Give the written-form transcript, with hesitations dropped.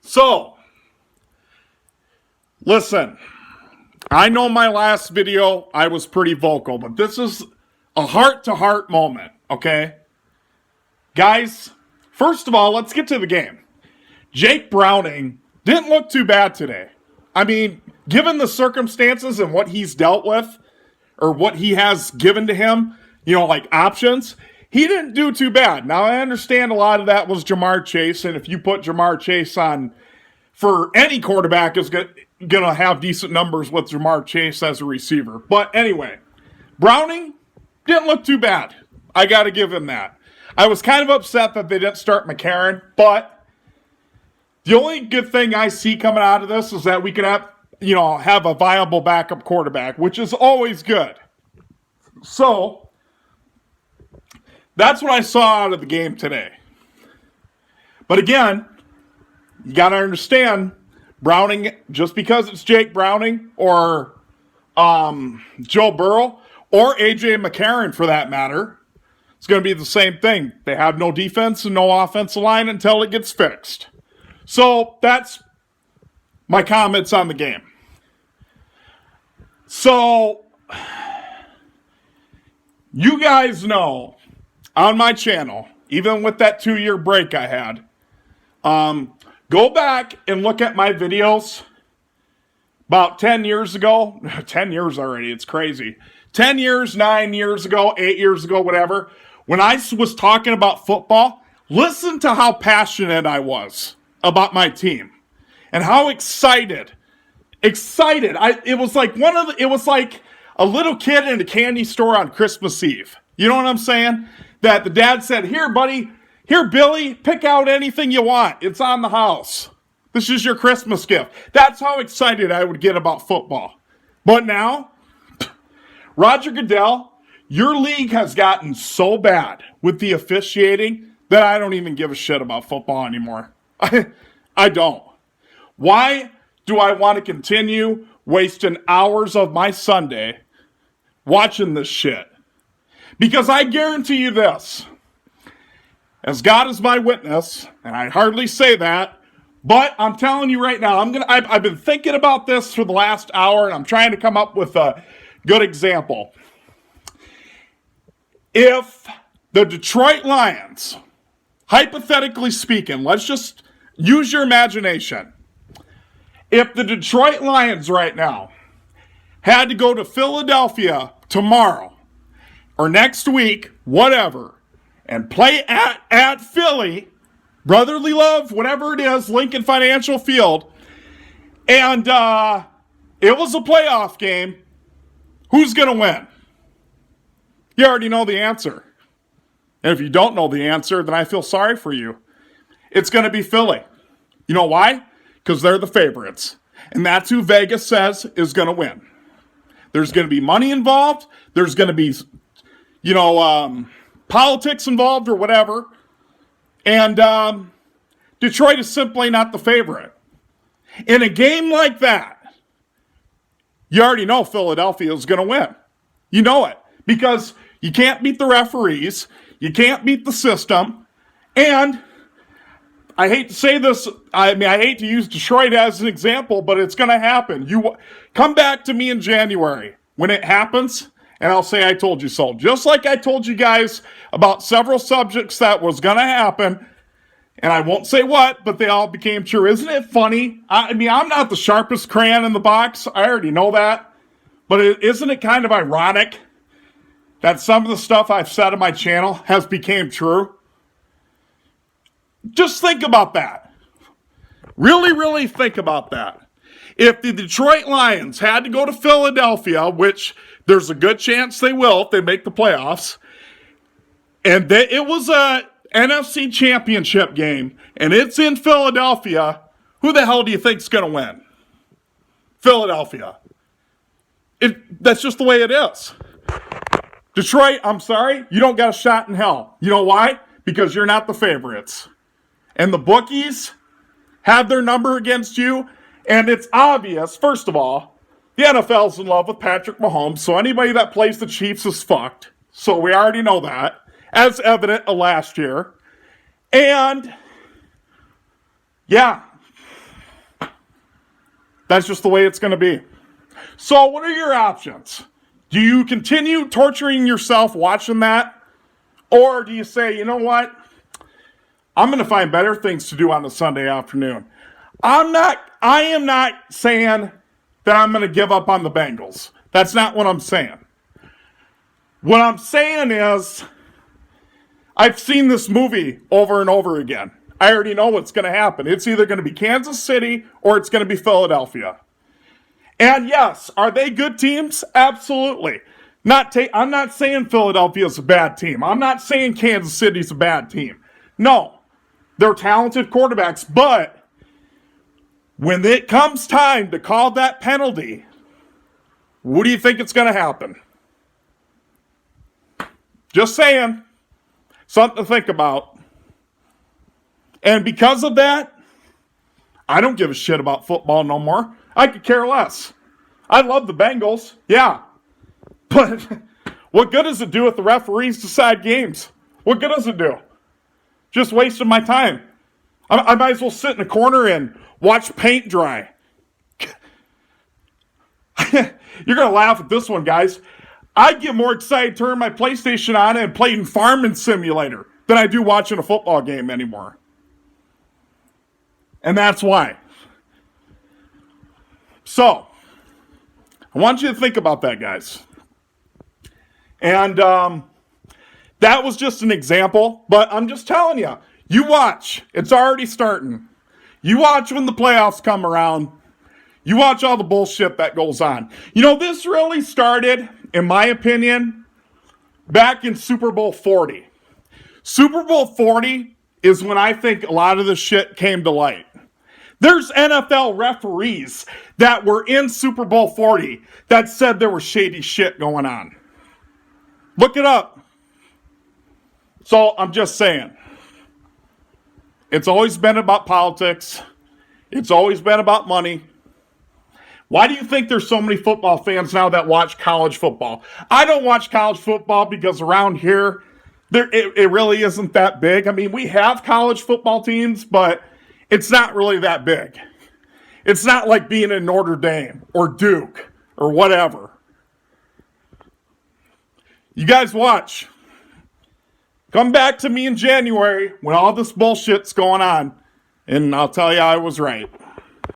So, listen, I know my last video I was pretty vocal, but this is a heart-to-heart moment, okay? Guys, first of all, let's get to the game. Jake Browning didn't look too bad today. I mean, given the circumstances and what he's dealt with, or what he has given to him, like options, he didn't do too bad. Now, I understand a lot of that was Jamar Chase, and if you put Jamar Chase on for any quarterback is going to have decent numbers with Jamar Chase as a receiver. But anyway, Browning didn't look too bad. I got to give him that. I was kind of upset that they didn't start McCarron, but the only good thing I see coming out of this is that we could have a viable backup quarterback, which is always good. So, that's what I saw out of the game today. But again, you got to understand, Browning, just because it's Jake Browning or Joe Burrow or A.J. McCarron for that matter, it's going to be the same thing. They have no defense and no offensive line until it gets fixed. So that's my comments on the game. So, you guys know on my channel, even with that 2-year break I had, go back and look at my videos about 10 years ago. 10 years already, it's crazy. 10 years, 9 years ago, 8 years ago, whatever. When I was talking about football, listen to how passionate I was about my team and how excited. It was like a little kid in a candy store on Christmas Eve. You know what I'm saying? That the dad said, "Here, buddy. Here, Billy, pick out anything you want. It's on the house. This is your Christmas gift." That's how excited I would get about football. But now, Roger Goodell, your league has gotten so bad with the officiating that I don't even give a shit about football anymore. I don't. Why do I want to continue wasting hours of my Sunday watching this shit? Because I guarantee you this. As God is my witness, and I hardly say that, but I'm telling you right now, I've been thinking about this for the last hour, and I'm trying to come up with a good example. If the Detroit Lions, hypothetically speaking, let's just use your imagination. If the Detroit Lions right now had to go to Philadelphia tomorrow, or next week, whatever, and play at Philly, brotherly love, whatever it is, Lincoln Financial Field, and it was a playoff game, who's going to win? You already know the answer. And if you don't know the answer, then I feel sorry for you. It's going to be Philly. You know why? Because they're the favorites. And that's who Vegas says is going to win. There's going to be money involved. There's going to be, politics involved or whatever. And Detroit is simply not the favorite. In a game like that, you already know Philadelphia is going to win. You know it. Because you can't beat the referees. You can't beat the system. And I hate to say this. I hate to use Detroit as an example, but it's going to happen. You come back to me in January when it happens, and I'll say I told you so. Just like I told you guys about several subjects that was going to happen, and I won't say what, but they all became true. Isn't it funny? I'm not the sharpest crayon in the box. I already know that. But isn't it kind of ironic that some of the stuff I've said on my channel has became true? Just think about that. Really, really think about that. If the Detroit Lions had to go to Philadelphia, which there's a good chance they will if they make the playoffs, and it was a NFC championship game, and it's in Philadelphia, who the hell do you think's going to win? Philadelphia. That's just the way it is. Detroit, I'm sorry, you don't got a shot in hell. You know why? Because you're not the favorites. And the bookies have their number against you, and it's obvious, first of all, the NFL's in love with Patrick Mahomes, so anybody that plays the Chiefs is fucked. So we already know that, as evident last year. And, yeah, That's just the way it's going to be. So what are your options? Do you continue torturing yourself watching that? Or do you say, you know what? I'm going to find better things to do on a Sunday afternoon. I am not saying that I'm going to give up on the Bengals. That's not what I'm saying. What I'm saying is, I've seen this movie over and over again. I already know what's going to happen. It's either going to be Kansas City or it's going to be Philadelphia. And yes, are they good teams? Absolutely. I'm not saying Philadelphia's a bad team. I'm not saying Kansas City's a bad team. No, they're talented quarterbacks, but when it comes time to call that penalty, what do you think it's going to happen? Just saying. Something to think about. And because of that, I don't give a shit about football no more. I could care less. I love the Bengals, yeah. But what good does it do if the referees decide games? What good does it do? Just wasting my time. I might as well sit in a corner and watch paint dry. You're going to laugh at this one, guys. I get more excited turning my PlayStation on and playing Farming Simulator than I do watching a football game anymore. And that's why. So, I want you to think about that, guys. And that was just an example, but I'm just telling you, you watch. It's already starting. You watch when the playoffs come around. You watch all the bullshit that goes on. You know, this really started, in my opinion, back in Super Bowl 40. Super Bowl 40 is when I think a lot of this shit came to light. There's NFL referees that were in Super Bowl 40 that said there was shady shit going on. Look it up. So I'm just saying. It's always been about politics. It's always been about money. Why do you think there's so many football fans now that watch college football? I don't watch college football because around here, it really isn't that big. I mean, we have college football teams, but it's not really that big. It's not like being in Notre Dame or Duke or whatever. You guys watch. Come back to me in January when all this bullshit's going on, and I'll tell you I was right.